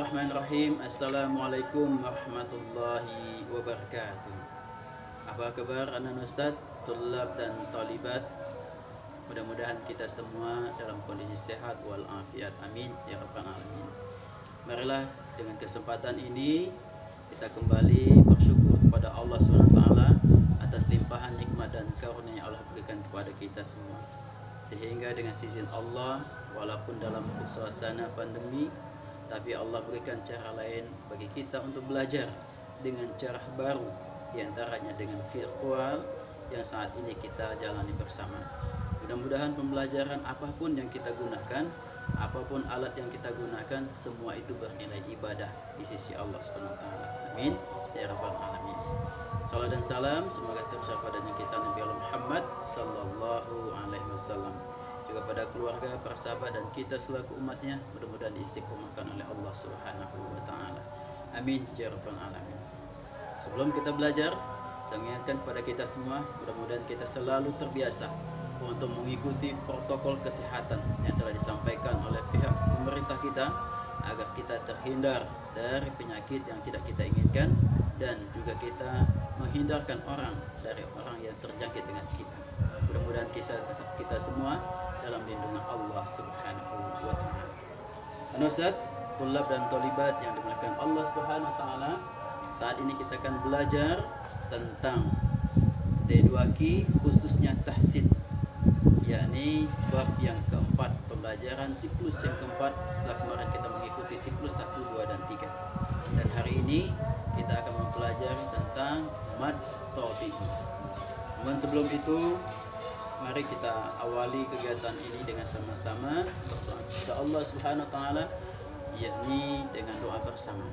Bismillahirrahmanirrahim. Assalamualaikum warahmatullahi wabarakatuh. Apa kabar anak ustaz, tulab dan talibat? Mudah-mudahan kita semua dalam kondisi sehat walafiat. Amin ya rabbal alamin. Marilah dengan kesempatan ini kita kembali bersyukur kepada Allah SWT atas limpahan nikmat dan karunia yang Allah berikan kepada kita semua. Sehingga dengan izin Allah, walaupun dalam suasana pandemi, tapi Allah berikan cara lain bagi kita untuk belajar dengan cara baru, diantaranya dengan virtual yang saat ini kita jalani bersama. Mudah-mudahan pembelajaran apapun yang kita gunakan, apapun alat yang kita gunakan, semua itu bernilai ibadah di sisi Allah SWT. Amin ya rabbal alamin. Salam dan salam semoga tercapai pada kita Nabi Muhammad sallallahu alaihi wasallam, juga pada keluarga, para sahabat dan kita selaku umatnya, mudah-mudahan diistiqomahkan oleh Allah Subhanahu wa taala. Amin ya rabbal alamin. Sebelum kita belajar, saya ingatkan kepada kita semua, mudah-mudahan kita selalu terbiasa untuk mengikuti protokol kesehatan yang telah disampaikan oleh pihak pemerintah kita, agar kita terhindar dari penyakit yang tidak kita inginkan, dan juga kita menghindarkan orang dari orang yang terjangkit dengan kita. Mudah-mudahan kita semua dalam lindungan Allah Subhanahu wa taala. Ustaz, tulab dan talibat yang dimuliakan Allah Subhanahu wa taala, saat ini kita akan belajar tentang D2Q, khususnya tahsin, yakni bab yang keempat, pembelajaran siklus yang keempat setelah kemarin kita mengikuti siklus 1, 2 dan 3. Dan hari ini kita akan mempelajari tentang mad tabi'i. Namun sebelum itu, mari kita awali kegiatan ini dengan sama-sama berdoa kepada Allah Subhanahu wa taala, yakni dengan doa bersama.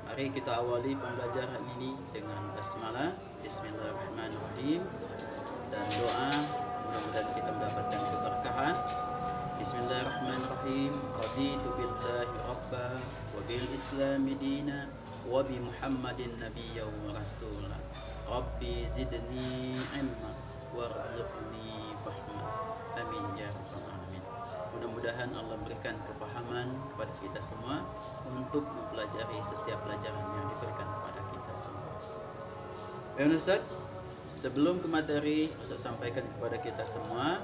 Mari kita awali pembelajaran ini dengan basmalah, bismillahirrahmanirrahim, dan doa, mudah-mudahan kita mendapatkan keberkahan. Bismillahirrahmanirrahim. Raditu billahi rabba wa bil islami dina wa bi Muhammadin nabiyya wa rasula. Rabbi zidni ilma warzuqni fahma. Amin ya rabbal alamin. Mudah-mudahan Allah berikan kepahaman kepada kita semua untuk mempelajari setiap pelajaran yang diberikan kepada kita semua. Baik Ustaz, sebelum ke materi, Ustaz sampaikan kepada kita semua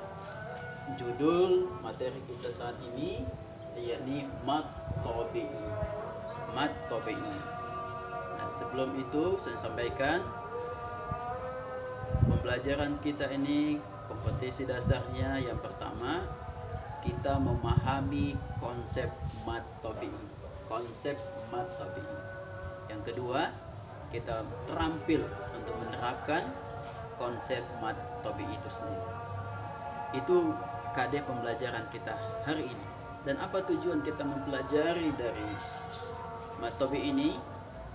judul materi kita saat ini, yakni mad tabi'i. Mad tabi'i. Nah, sebelum itu saya sampaikan pembelajaran kita ini kompetisi dasarnya yang pertama, kita memahami konsep mad tabi'i. Konsep mad tabi'i. Yang kedua, kita terampil untuk menerapkan konsep mad tabi'i itu sendiri. Itu KD pembelajaran kita hari ini. Dan apa tujuan kita mempelajari dari mad tabi'i ini?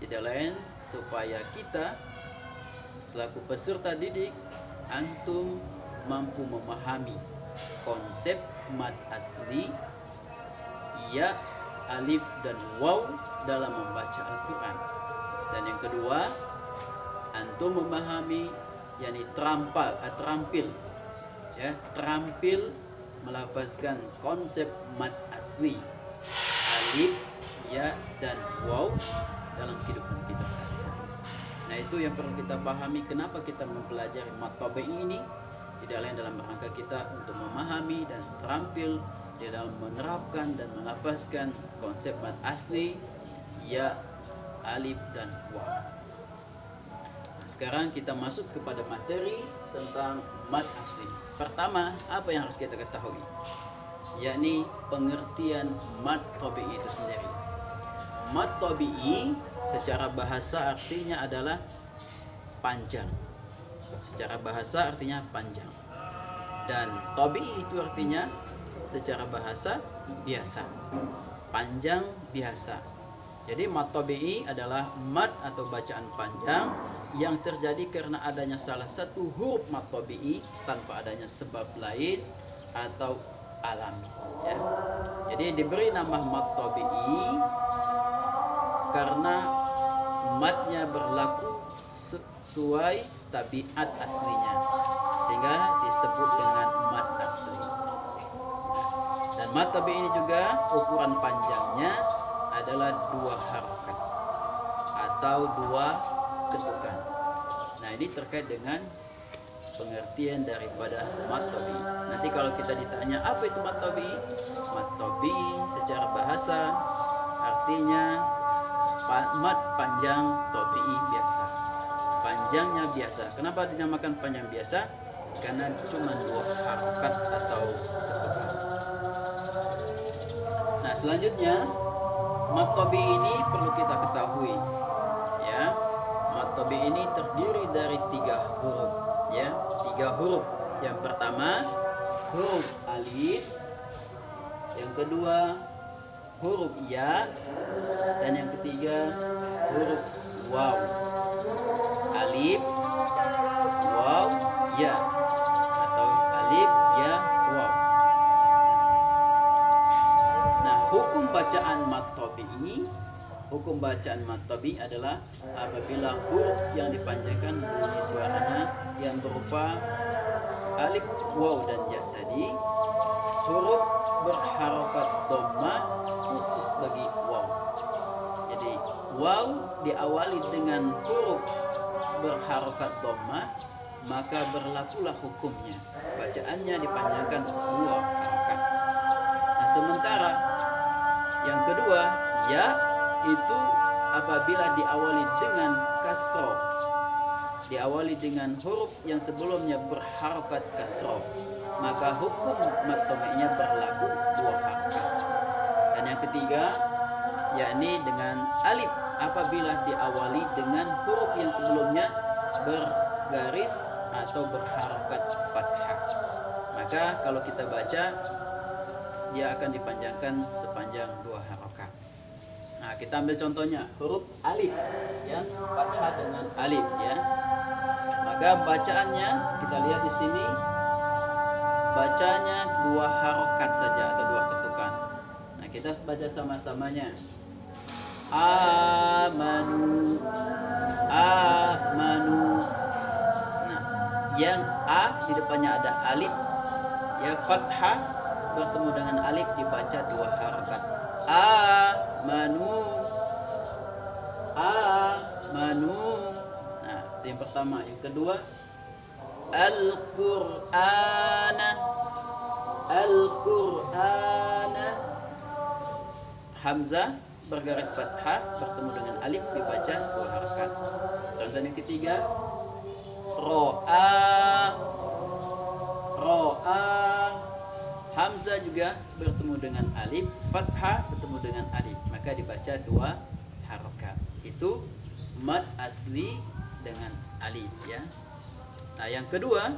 Tidak lain supaya kita selaku peserta didik, antum mampu memahami konsep mad asli, ya, alif dan waw dalam membaca Al-Quran. Dan yang kedua, antum memahami, yakni terampil, ya, terampil melafazkan konsep mad asli, alif, ya, dan waw dalam kehidupan kita sehari-hari. Nah, itu yang perlu kita pahami, kenapa kita mempelajari mad tabi'i ini. Tidak lain dalam rangka kita untuk memahami dan terampil di dalam menerapkan dan melafazkan konsep mad asli, ya, alif dan waw. Nah, sekarang kita masuk kepada materi tentang mad asli. Pertama, apa yang harus kita ketahui? Yakni pengertian mad tabi'i itu sendiri. Mad tabi'i secara bahasa artinya adalah panjang. Secara bahasa artinya panjang. Dan tabi'i itu artinya secara bahasa biasa. Panjang biasa. Jadi mad tabi'i adalah mad atau bacaan panjang yang terjadi karena adanya salah satu huruf mad tabi'i tanpa adanya sebab lain atau alami, ya. Jadi diberi nama mad tabi'i karena madnya berlaku sesuai tabiat aslinya, sehingga disebut dengan mad asli. Dan mad tabi'i ini juga ukuran panjangnya adalah dua harokat atau dua ketukan. Nah, ini terkait dengan pengertian daripada mad tabi'i. Nanti kalau kita ditanya apa itu mad tabi'i? Mad tabi'i secara bahasa artinya mad panjang tabi'i biasa. Panjangnya biasa. Kenapa dinamakan panjang biasa? Karena cuma dua harokat atau ketukan. Nah, selanjutnya mad tabi'i ini perlu kita ketahui, ya. Mad tabi'i ini terdiri dari 3 huruf, ya. 3 huruf. Yang pertama huruf alif, yang kedua huruf ya, dan yang ketiga huruf waw. Alif, waw, ya, atau alif, ya, waw. Nah, hukum bacaan mad tabi'i, adalah apabila huruf yang dipanjangkan bunyi suaranya yang berupa alif, waw, dan ya tadi, huruf berharokat dhammah khusus bagi waw. Jadi waw diawali dengan huruf berharokat dhammah, maka berlakulah hukumnya, bacaannya dipanjangkan 2 harokat. Nah, sementara yang kedua ya itu apabila diawali dengan kasroh, diawali dengan huruf yang sebelumnya berharokat kasroh, maka hukum mad tabi'inya berlaku 2 harokat. Dan yang ketiga yakni dengan alif apabila diawali dengan huruf yang sebelumnya bergaris atau berharokat fathah, maka kalau kita baca dia akan dipanjangkan sepanjang 2 harokat. Nah, kita ambil contohnya huruf alif, ya, fathah dengan alif, ya. Maka bacaannya kita lihat di sini, bacanya 2 harokat saja atau 2 ketukan. Nah, kita baca sama-samanya. Amanu, amanu. Nah, yang a di depannya ada alif, ya, fathah bertemu dengan alif dibaca 2 harokat. Amanu, amanu. Nah, itu yang pertama. Yang kedua Al-Qur'ana, Al-Qur'ana. Hamzah bergaris fathah bertemu dengan alif dibaca 2 harokat. Contoh yang ketiga ro'a, ro'a. Hamzah juga bertemu dengan alif, fathah bertemu dengan alif, maka dibaca 2 harokat. Itu mad asli dengan alif, ya. Nah, yang kedua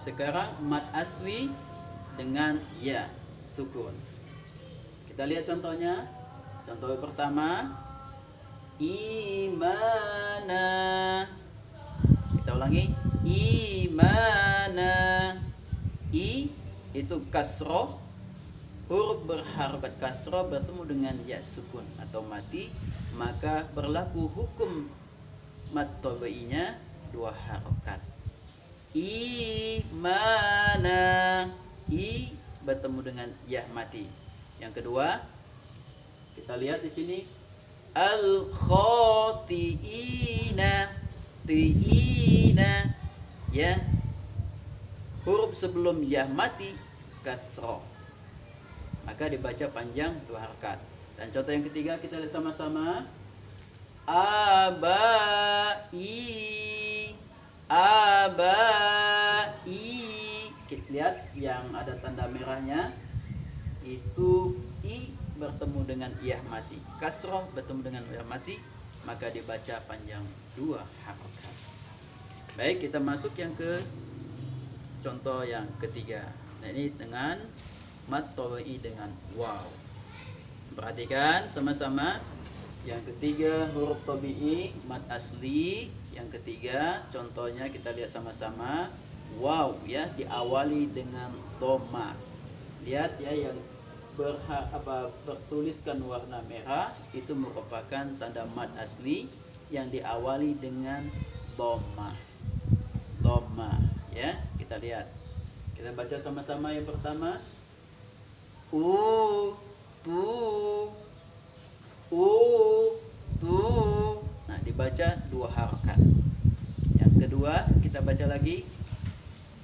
sekarang mad asli dengan ya sukun. Kita lihat contohnya. Contoh pertama imana. Kita ulangi imana. I itu kasroh, huruf berharokat kasroh bertemu dengan ya sukun atau mati, maka berlaku hukum mad tabi'inya 2 harokat. Imana, i bertemu dengan ya mati. Yang kedua kita lihat di sini al-khati'ina, ti'ina, ya, huruf sebelum ya mati kasroh, maka dibaca panjang 2 harokat. Dan contoh yang ketiga kita lihat sama-sama. Abai, abai. Kita lihat yang ada tanda merahnya itu i bertemu dengan iyah mati, kasroh bertemu dengan iyah mati, maka dibaca panjang 2 harokat. Baik, kita masuk yang ke contoh yang ketiga. Nah, ini dengan mad tabi'i dengan waw. Perhatikan sama-sama. Yang ketiga huruf tabi'i mad asli. Yang ketiga contohnya kita lihat sama-sama. Waw, ya, diawali dengan dhammah. Lihat ya, yang bertuliskan warna merah itu merupakan tanda mad asli yang diawali dengan dhammah. Dhammah, ya. Kita lihat. Kita baca sama-sama yang pertama. Tu, baca 2 harokat. Yang kedua kita baca lagi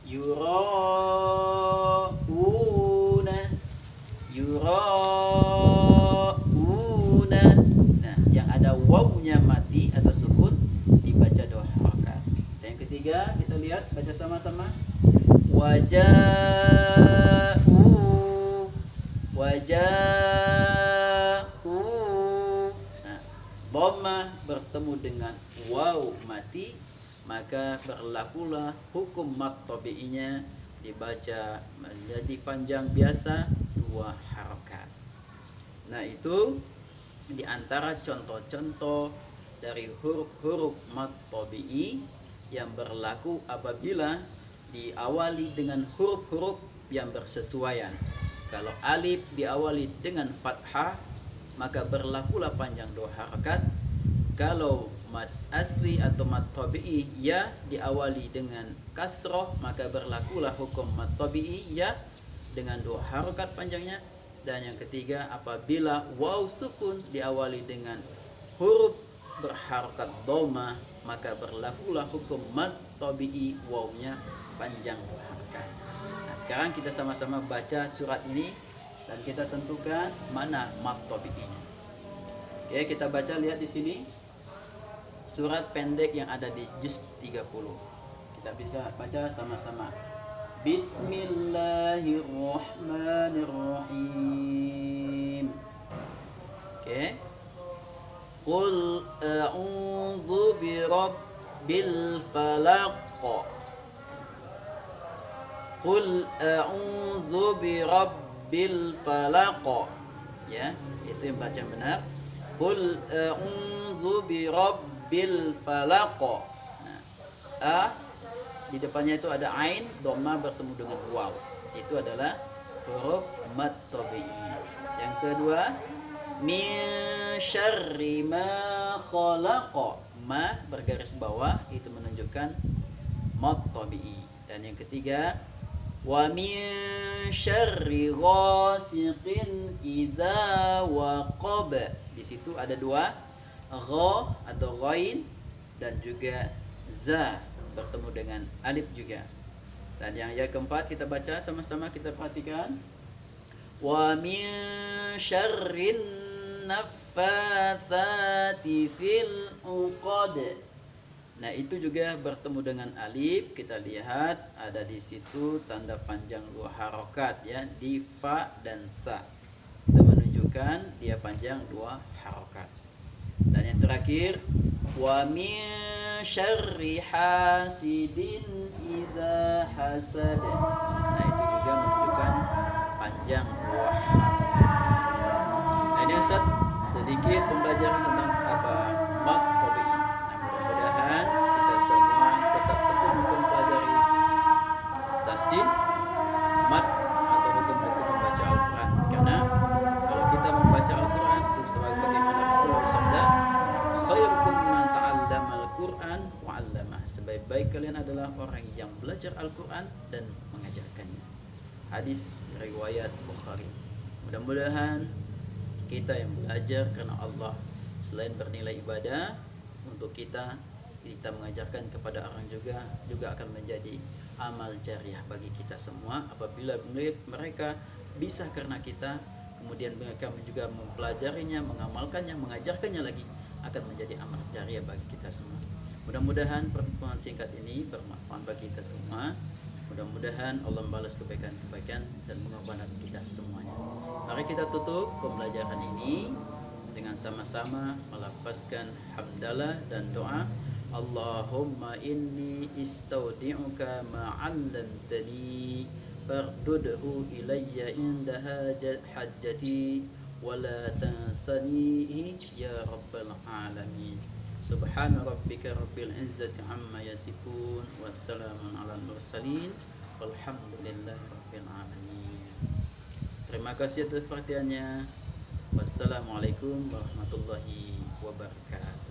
yurauna, yurauna. Nah, yang ada wawnya mati atau sukun dibaca 2 harokat. Dan yang ketiga kita lihat baca sama-sama waja'u, waja'u. Nah, dhamma bertemu dengan waw mati, maka berlakulah hukum mad tabi'inya dibaca menjadi panjang biasa 2 harokat. Nah, itu diantara contoh-contoh dari huruf-huruf mad tabi'i yang berlaku apabila diawali dengan huruf-huruf yang bersesuaian. Kalau alif diawali dengan fathah, maka berlakulah panjang 2 harokat. Kalau mad asli atau mad tabi'i ya diawali dengan kasroh, maka berlakulah hukum mad tabi'i ya dengan 2 harokat panjangnya. Dan yang ketiga, apabila waw sukun diawali dengan huruf berharokat dhamma, maka berlakulah hukum mad tabi'i wawnya panjang 2 harokat. Nah, sekarang kita sama-sama baca surat ini dan kita tentukan mana mad tabi'inya. Oke, kita baca, lihat di sini. Surat pendek yang ada di juz 30. Kita bisa baca sama-sama. Bismillahirrahmanirrahim. Oke. Qul a'udzu birabbil falaq. Qul a'udzu birabbil falaq. Ya, itu yang baca benar. Qul a'udzu birabbil falaq. Nah, a di depannya itu ada ain, dhamma bertemu dengan waw. Itu adalah huruf mad tabi'i. Yang kedua, min syarri ma khalaqa. Ma bergaris bawah itu menunjukkan mad tabi'i. Dan yang ketiga, wa min syarri ghasiqin idza waqab. Di situ ada 2, gha atau ghain dan juga za bertemu dengan alif juga. Dan yang keempat kita baca sama-sama, kita perhatikan. Wa min syarrin naffatsati fil uqad. Nah, itu juga bertemu dengan alif. Kita lihat ada di situ tanda panjang 2 harokat ya, di fa dan sa. Itu menunjukkan dia panjang 2 harokat. Dan yang terakhir, wa min syarri hasidin idza hasad. Nah, itu juga menunjukkan panjang 2 harokat. Nah, ini Ustaz sedikit pembelajaran tentang apa mad tabi'i. Nah, mudah-mudahan kita semua tetap tekun untuk mempelajari tasin, mad atau hukum-hukum membaca Al-Quran. Karena kalau kita membaca Al-Quran sebagaimana Rasulullah bersabda, khairukum man ta'allama Al-Quran wa 'allamah. Sebaik-baik kalian adalah orang yang belajar Al-Quran dan mengajarkannya. Hadis riwayat Bukhari. Mudah-mudahan kita yang belajar karena Allah, selain bernilai ibadah untuk kita mengajarkan kepada orang juga akan menjadi amal jariah bagi kita semua. Apabila mereka bisa karena kita, kemudian mereka juga mempelajarinya, mengamalkannya, mengajarkannya lagi, akan menjadi amal jariah bagi kita semua. Mudah-mudahan pertemuan singkat ini bermanfaat bagi kita semua. Mudah-mudahan Allah membalas kebaikan-kebaikan dan pengorbanan kita semuanya. Mari kita tutup pembelajaran ini dengan sama-sama melafazkan hamdalah dan doa. Allahumma inni istaudi'uka ma'allamtani fardudhu ilayya inda hajjati wala tansanihi ya rabbal alamin. Subhana rabbika rabbil izzati amma yasifun, wassalamun ala mursalin, walhamdulillahi rabbil alamin. Terima kasih atas perhatiannya. Wassalamualaikum warahmatullahi wabarakatuh.